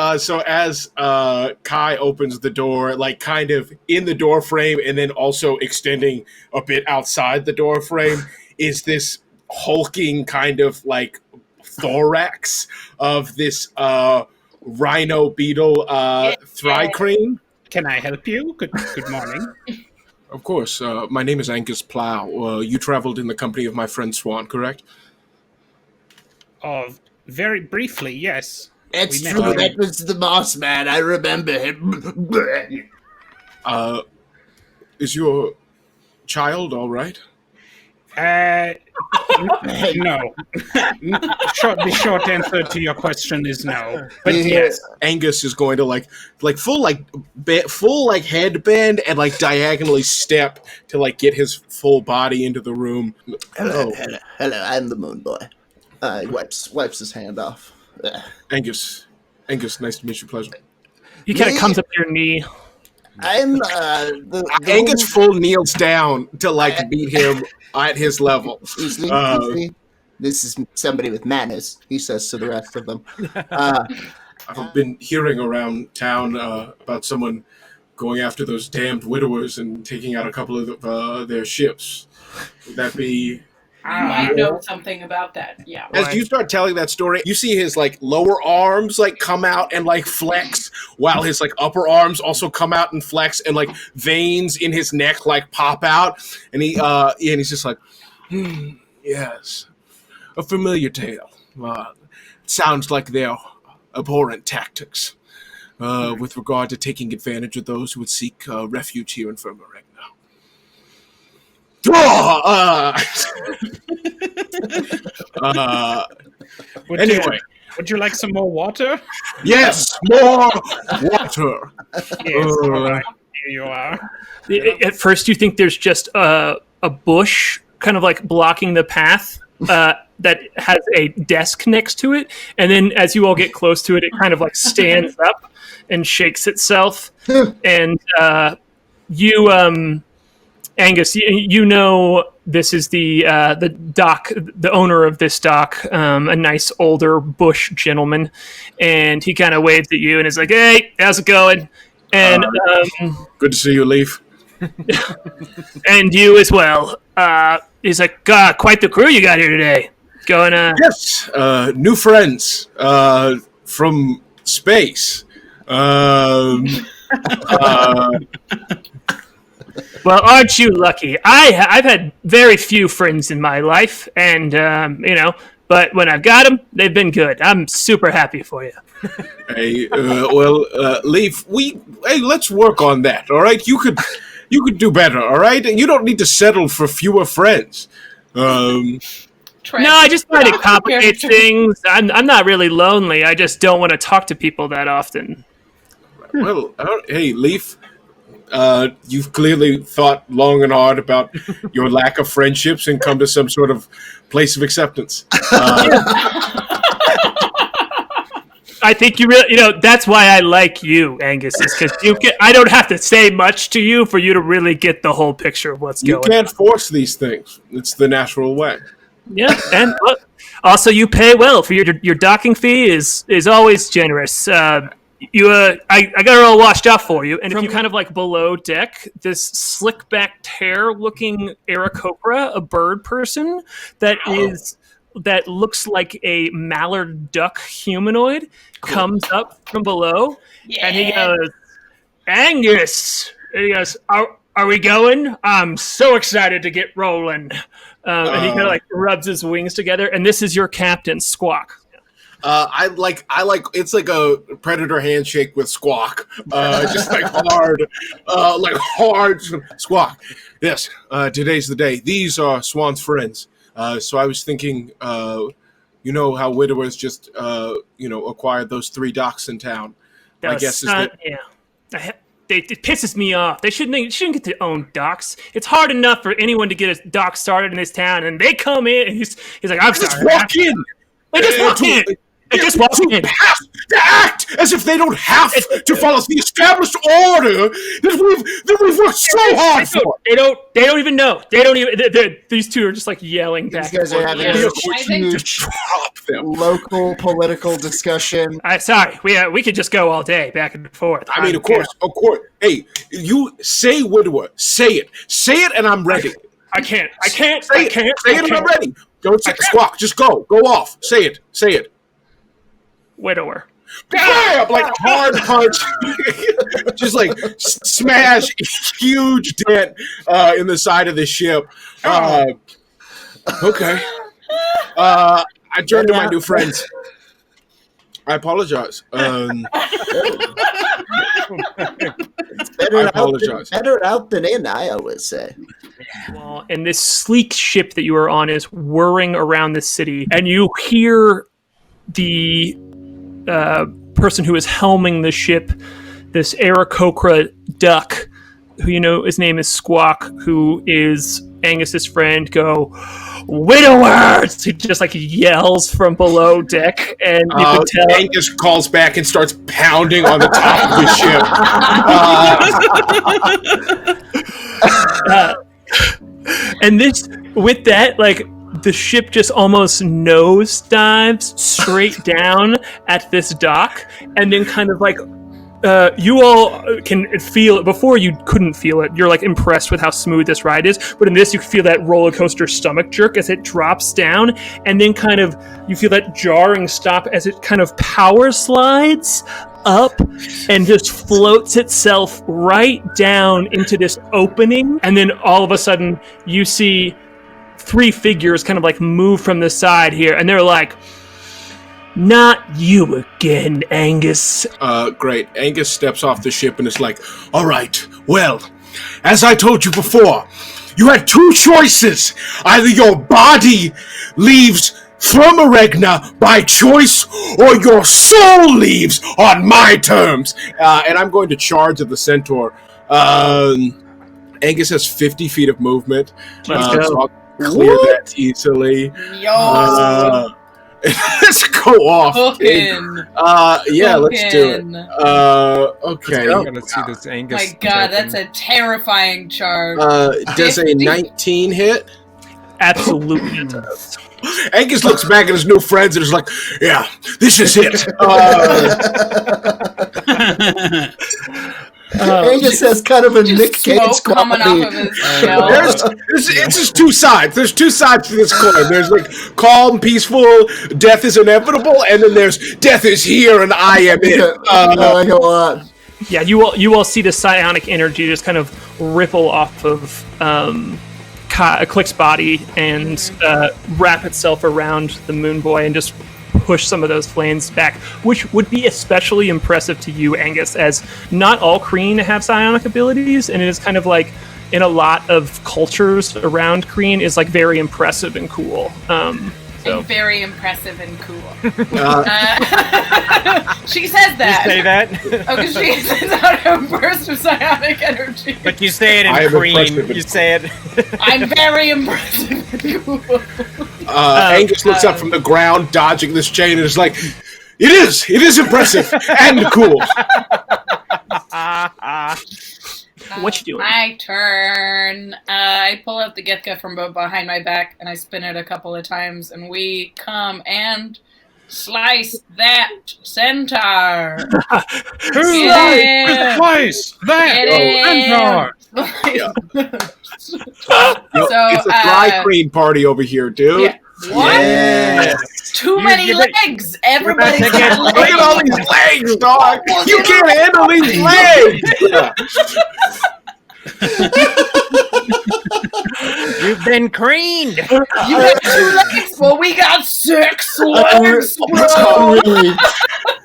as K.A.I opens the door, like kind of in the door frame and then also extending a bit outside the door frame, is this hulking kind of like thorax of this rhino beetle Tohr-Kreen. Can I help you? Good morning. Of course. My name is Angus Plow. You traveled in the company of my friend Swan, correct? Oh, very briefly, yes. It's true. That was the Moss Man. I remember him. Is your child all right? No. The short answer to your question is no. But yes. Angus is going to like full headband and like diagonally step to like get his full body into the room. Hello. I'm the Moonboy. He wipes his hand off. Angus, nice to meet you. Pleasure. He kind of comes up to your knee. I'm Angus full kneels down to like meet him at his level. Easily. This is somebody with manners, he says to the rest of them. I've been hearing around town about someone going after those damned widowers and taking out a couple of their ships. Would that be... You might know something about that, yeah. As you start telling that story, you see his like lower arms like come out and like flex, while his like upper arms also come out and flex, and like veins in his neck like pop out, and he's just like, yes, a familiar tale. Sounds like their abhorrent tactics with regard to taking advantage of those who would seek refuge here in Firma right now. Anyway, would you like some more water? Yes, more water. Yes, all right. Here you are. At first, you think there's just a bush kind of like blocking the path that has a desk next to it, and then as you all get close to it, it kind of like stands up and shakes itself, and you. Angus, you know this is the dock, the owner of this dock, a nice older bush gentleman, and he kind of waves at you and is like, "Hey, how's it going?" And good to see you, Leaf. And you as well. He's like, "God, quite the crew you got here today." Going, yes, new friends from space. Well, aren't you lucky? I've had very few friends in my life, and but when I've got them, they've been good. I'm super happy for you. Hey, Leaf, let's work on that. All right, you could do better. All right, you don't need to settle for fewer friends. No, I just find it complicates things. I'm not really lonely. I just don't want to talk to people that often. Well, hey, Leaf. You've clearly thought long and hard about your lack of friendships and come to some sort of place of acceptance. I think you really, that's why I like you, Angus, is because I don't have to say much to you for you to really get the whole picture of what's going on. You can't force these things. It's the natural way. Yeah, and also you pay well for your docking fee is always generous. I got it all washed out for you, and from kind of like below deck, this slick-backed hair-looking Aarakocra, a bird person that looks like a mallard duck humanoid, comes up from below, and he goes, "Angus," and he goes, "Are we going? I'm so excited to get rolling." And he kind of like rubs his wings together, and this is your captain, Squawk. I like it's like a predator handshake with Squawk, just like hard Squawk. Yes, today's the day. These are Swan's friends. So I was thinking, you know how widowers just acquired those 3 docks in town. My guess is that it pisses me off. They shouldn't get to own docks. It's hard enough for anyone to get a dock started in this town, and they come in and he's like, "I'm sorry." Walk in. They just walk in. just walks in. have to act as if they don't have to follow the established order that we've worked so hard for. They don't even know. They don't even. These two are just like yelling These back. guys are having Yeah, a I think- huge Drop them. local political discussion. Sorry, we could just go all day back and forth. I mean, of course. Hey, you say widower. Say it, and I'm ready. I can't. Say it, and I'm ready. Don't say squawk. Just go off. Say it. Widower. Bam! Like hard punch, just like smash huge dent in the side of the ship. Okay. I turn to my new friends. I apologize. Better out than in, I always say. Well, and this sleek ship that you are on is whirring around the city, and you hear the person who is helming the ship, this Aarakocra duck, who you know his name is Squawk, who is Angus's friend, go, "Widowers!" He just like yells from below deck, and you can tell Angus calls back and starts pounding on the top of the ship. and this with that, like the ship just almost nosedives straight down at this dock, and then kind of like you all can feel it. Before you couldn't feel it. You're like impressed with how smooth this ride is, but in this you feel that roller coaster stomach jerk as it drops down, and then kind of you feel that jarring stop as it kind of power slides up and just floats itself right down into this opening, and then all of a sudden you see 3 figures kind of like move from the side here, and they're like, "Not you again, Angus." Great. Angus steps off the ship and is like, all right, well, as I told you before, you had 2 choices. Either your body leaves from Eregna by choice, or your soul leaves on my terms. And I'm going to charge at the centaur. Angus has 50 feet of movement. Let's go. So I'll clear that easily. Yo, Let's go off. cooking. Yeah, let's do it. Okay. I'm gonna see this Angus. My God, that's a terrifying charge. Does a 19 hit? Absolutely it does. Angus looks back at his new friends and is like, yeah, this is it. Angus has kind of a Just Nick Cage smoke coming quality. off of his shell. It's just 2 sides. There's 2 sides to this coin. There's like calm, peaceful, death is inevitable, and then there's death is here and I am it. I like it a lot. Yeah, you all see the psionic energy just kind of ripple off of Klik's body and wrap itself around the Moonboy and just push some of those flames back, which would be especially impressive to you, Angus, as not all Kreen have psionic abilities, and it is kind of like in a lot of cultures around Kreen is like very impressive and cool. And very impressive and cool. She says that. You say that? Oh, because she sends out a burst of psionic energy. But you say it in I am cream. impressive. You say it. I'm very impressive and cool. Angus looks up from the ground, dodging this chain, and is like, it is impressive and cool. What you doing? My turn. I pull out the Githka from behind my back and I spin it a couple of times, and we come and slice that centaur. Twice that centaur. It's a dry cream party over here, dude. Yeah. What? Yeah. Too many legs. Everybody's Look got Look at all legs. these legs, dog. You can't handle these legs. You've been creamed. You got 2 legs. Well, we got 6 legs.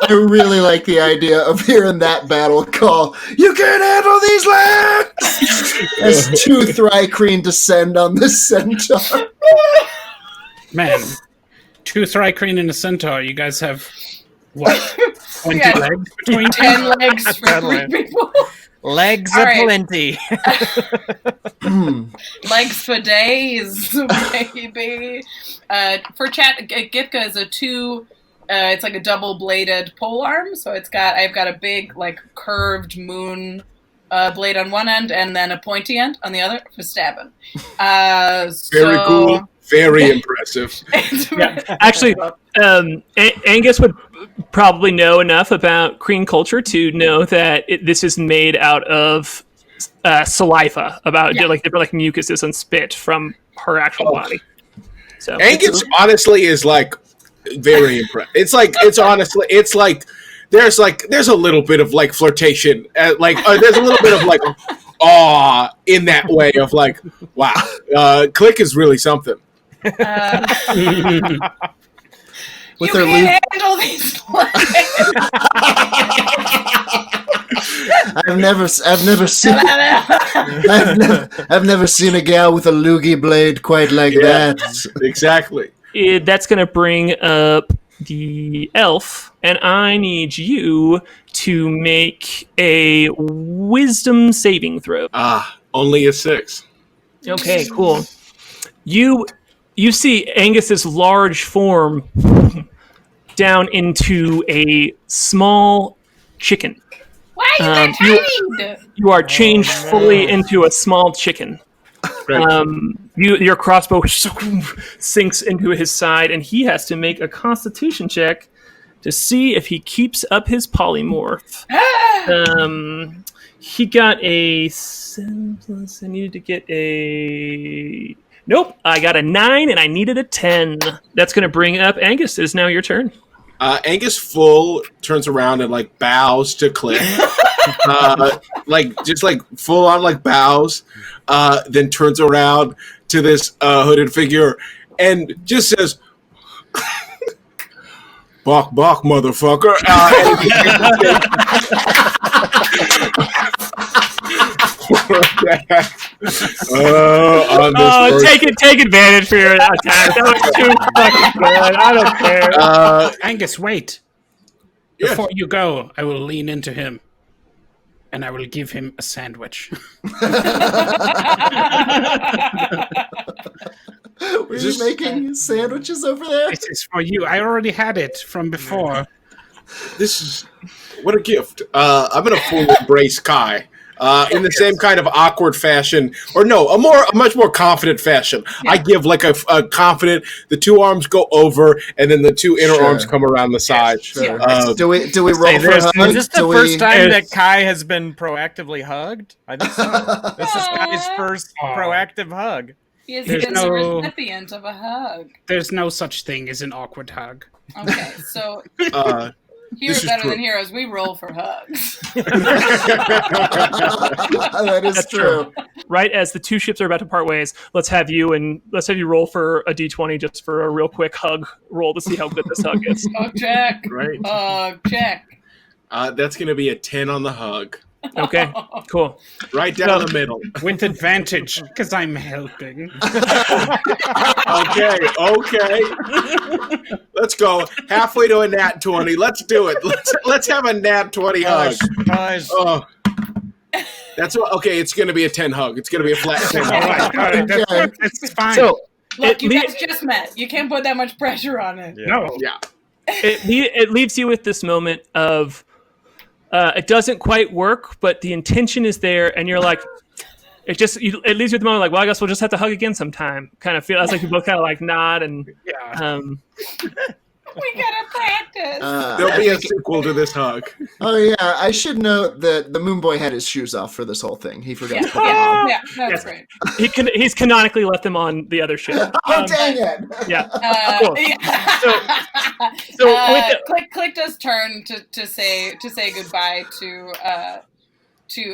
I really like the idea of hearing that battle call. You can't handle these legs! As 2 Thry-Kreen descend on the centaur. Man, 2 Thry-Kreen and a centaur. You guys have what? 20 Yeah. legs between 10 legs for 3 people. Legs All right. aplenty. Legs for days, baby. For chat, Githka is a 2 it's like a double-bladed polearm. So I've got a big like curved moon blade on one end and then a pointy end on the other for stabbing. Very cool. Very impressive. Yeah. Actually, Angus would probably know enough about Kreen culture to know that this is made out of saliva, different mucuses and spit from her actual body. So Angus honestly is like very impressive. It's like there's a little bit of like flirtation, there's a little bit of like awe in that way of like, wow, Klik is really something. With you her can't handle these I've never seen a gal with a loogie blade quite like that. Exactly. That's going to bring up the elf, and I need you to make a wisdom saving throw. Only a 6. Okay, cool. You see Angus's large form down into a small chicken. Why are you tiny? You are changed fully into a small chicken. Your crossbow sinks into his side, and he has to make a Constitution check to see if he keeps up his polymorph. He got a 7+. I needed to get a. Nope, I got a 9, and I needed a 10. That's going to bring up Angus. It is now your turn. Angus turns around and like bows to Klik, just full on bows. Then turns around to this hooded figure and just says, "Bok bok, motherfucker!" Take advantage for your attack. That was too fucking good. I don't care. Angus, wait. Before you go, I will lean into him, and I will give him a sandwich. Were you making sandwiches over there? This is for you. I already had it from before. This is what a gift. I'm gonna full embrace K.A.I. In the same kind of awkward fashion, or no, a much more confident fashion. Yeah. I give like a confident. The two arms go over, and then the two inner arms come around the side. Sure. Do we roll for a hug? Is this the first time that K.A.I has been proactively hugged? I think so. This is K.A.I.'s first proactive hug. He has been the recipient of a hug. There's no such thing as an awkward hug. Okay, so. Heroes better than heroes. We roll for hugs. That is true. Right as the two ships are about to part ways, let's have you roll for a d20 just for a real quick hug roll to see how good this hug is. Hug check. Right. Hug check. That's going to be a 10 on the hug. Okay, cool. Right down the middle. With advantage, because I'm helping. Okay. Let's go. Halfway to a nat 20. Let's do it. Let's have a nat 20 hug. Guys. Oh. That's what. Okay, it's going to be a 10 hug. It's going to be a flat 10 hug. All right. That's fine. So, look, you guys just met. You can't put that much pressure on it. Yeah. No. Yeah. It leaves you with this moment of it doesn't quite work, but the intention is there, and you're like, it leaves you at the moment like, well, I guess we'll just have to hug again sometime. Kind of feel like you both kind of like nod and We gotta practice. There'll be a sequel to this hug. Oh yeah, I should note that the Moonboy had his shoes off for this whole thing. He forgot to put them on. Yeah, that's right. He's canonically left them on the other ship. Oh dang it! Yeah. Cool. So Klik does turn to say goodbye to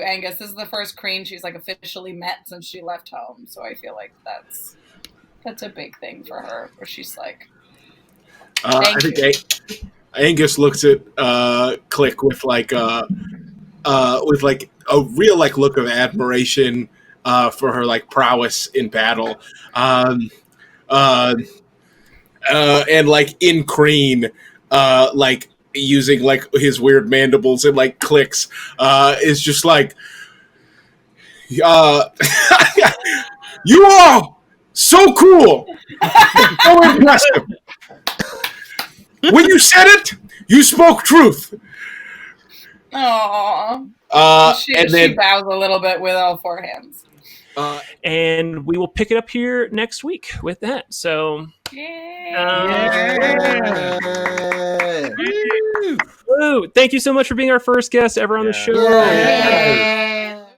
Angus. This is the first Kreen she's like officially met since she left home. So I feel like that's a big thing for her, where she's like. I think Angus looks at Klik with a real look of admiration for her prowess in battle, and in Kreen, using his weird mandibles and clicks, is just you are so cool, so impressive. When you said it, you spoke truth. Aww. She And then bows a little bit with all four hands. And we will pick it up here next week with that. So, Yay. Woo. Thank you so much for being our first guest ever on the show. Yay.